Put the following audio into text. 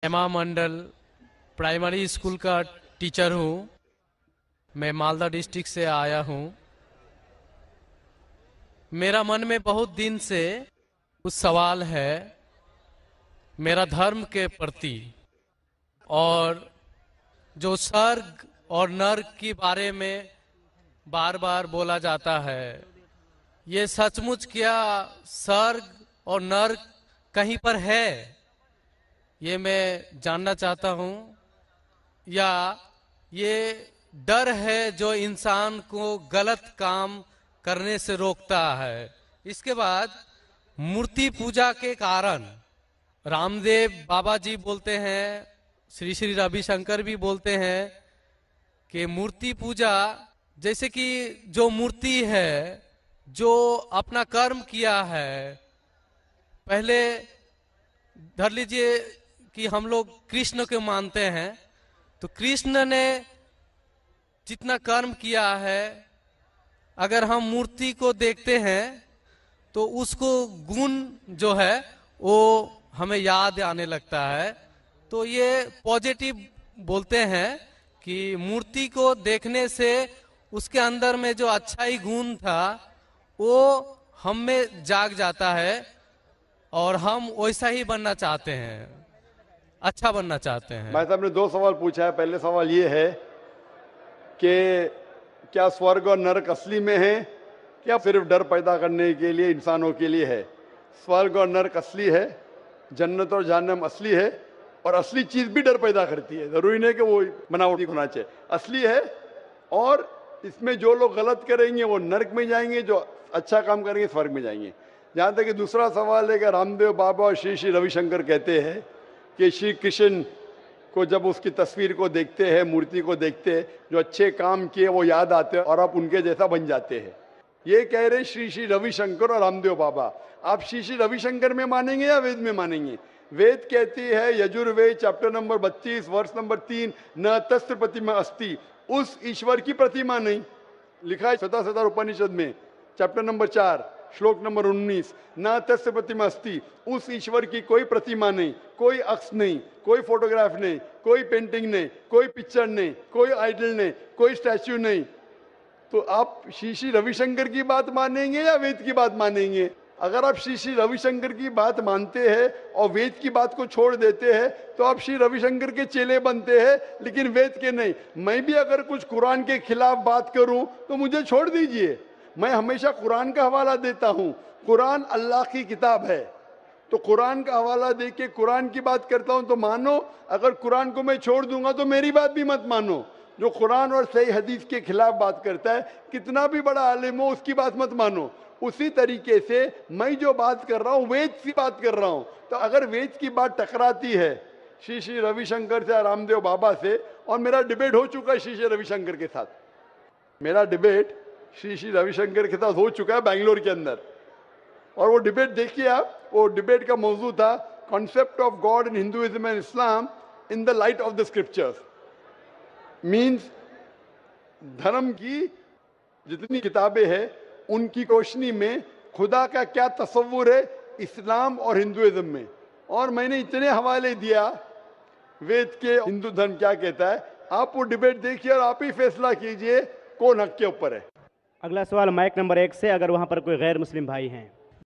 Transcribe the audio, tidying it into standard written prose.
हेमा मंडल primary school का teacher हूँ। मैं मालदा डिस्ट्रिक्ट से आया हूँ। मेरा मन में बहुत दिन से कुछ सवाल है मेरा धर्म के प्रति, और जो स्वर्ग और नर्क के बारे में बार बार बोला जाता है, ये सचमुच क्या स्वर्ग और नर्क कहीं पर है? ये मैं जानना चाहता हूँ। या ये डर है जो इंसान को गलत काम करने से रोकता है? इसके बाद मूर्ति पूजा के कारण रामदेव बाबा जी बोलते हैं, श्री श्री रविशंकर भी बोलते हैं कि मूर्ति पूजा, जैसे कि जो मूर्ति है जो अपना कर्म किया है, पहले धर लीजिए कि हम लोग कृष्ण को मानते हैं, तो कृष्ण ने जितना कर्म किया है, अगर हम मूर्ति को देखते हैं तो उसको गुण जो है वो हमें याद आने लगता है। तो ये पॉजिटिव बोलते हैं कि मूर्ति को देखने से उसके अंदर में जो अच्छाई गुण था वो हम में जाग जाता है और हम वैसा ही बनना चाहते हैं, अच्छा बनना चाहते हैं। भाई साहब ने दो सवाल पूछा है। पहले सवाल ये है कि क्या स्वर्ग और नरक असली में है, क्या सिर्फ डर पैदा करने के लिए इंसानों के लिए है? स्वर्ग और नरक असली है, जन्नत और जहन्नम असली है, और असली चीज भी डर पैदा करती है। जरूरी नहीं कि वो बनावटी होना चाहिए, असली है। और इसमें जो लोग गलत करेंगे वो नरक में जाएंगे, जो अच्छा काम करेंगे स्वर्ग में जाएंगे। जहां तक कि दूसरा सवाल है कि रामदेव बाबा और श्री श्री रविशंकर कहते हैं कि श्री कृष्ण को जब उसकी तस्वीर को देखते हैं, मूर्ति को देखते हैं, जो अच्छे काम किए वो याद आते हैं और आप उनके जैसा बन जाते हैं। ये कह रहे श्री श्री रविशंकर और रामदेव बाबा। आप श्री श्री रविशंकर में मानेंगे या वेद में मानेंगे? वेद कहती है, यजुर्वेद चैप्टर नंबर 32 वर्ष नंबर 3, न तस्त्र प्रतिमा अस्ति, उस ईश्वर की प्रतिमा नहीं। लिखा है शतशतर उपनिषद में चैप्टर नंबर 4 श्लोक नंबर 19, न तस्य प्रतिमा अस्ति, उस ईश्वर की कोई प्रतिमा नहीं, कोई अक्ष नहीं, कोई फोटोग्राफ नहीं, कोई पेंटिंग नहीं, कोई पिक्चर नहीं, कोई आइडल नहीं, कोई स्टैच्यू नहीं। तो आप श्री श्री रविशंकर की बात मानेंगे या वेद की बात मानेंगे? अगर आप श्री श्री रविशंकर की बात मानते हैं और वेद की बात को छोड़ देते हैं तो आप श्री रविशंकर के चेले बनते हैं, लेकिन वेद के नहीं। मैं भी अगर कुछ कुरान के खिलाफ बात करूं तो मुझे छोड़ दीजिए। मैं हमेशा कुरान का हवाला देता हूं। कुरान अल्लाह की किताब है, तो कुरान का हवाला दे के कुरान की बात करता हूं तो मानो। अगर कुरान को मैं छोड़ दूंगा तो मेरी बात भी मत मानो। जो कुरान और सही हदीस के खिलाफ बात करता है, कितना भी बड़ा आलिम हो, उसकी बात मत मानो। उसी तरीके से मैं जो बात कर रहा हूं वेद की बात कर रहा हूं। तो अगर वेद की बात टकराती है श्री श्री रविशंकर से, रामदेव बाबा से, और मेरा डिबेट हो चुका है श्री श्री रविशंकर के साथ, मेरा डिबेट श्री श्री रविशंकर के साथ हो चुका है बेंगलोर के अंदर। और वो डिबेट देखिए आप, वो डिबेट का मौजू था concept of God in Hinduism and Islam in the light of the scriptures. Means धर्म की जितनी किताबें हैं उनकी रोशनी में खुदा का क्या तस्वुर है इस्लाम और हिंदुइज्म में। और मैंने इतने हवाले दिया वेद के, हिंदू धर्म क्या कहता है। आप वो डिबेट देखिए और आप ही फैसला कीजिए कौन हक के ऊपर है। अगला सवाल माइक नंबर 1 से, अगर वहां पर कोई गैर मुस्लिम भाई हैं।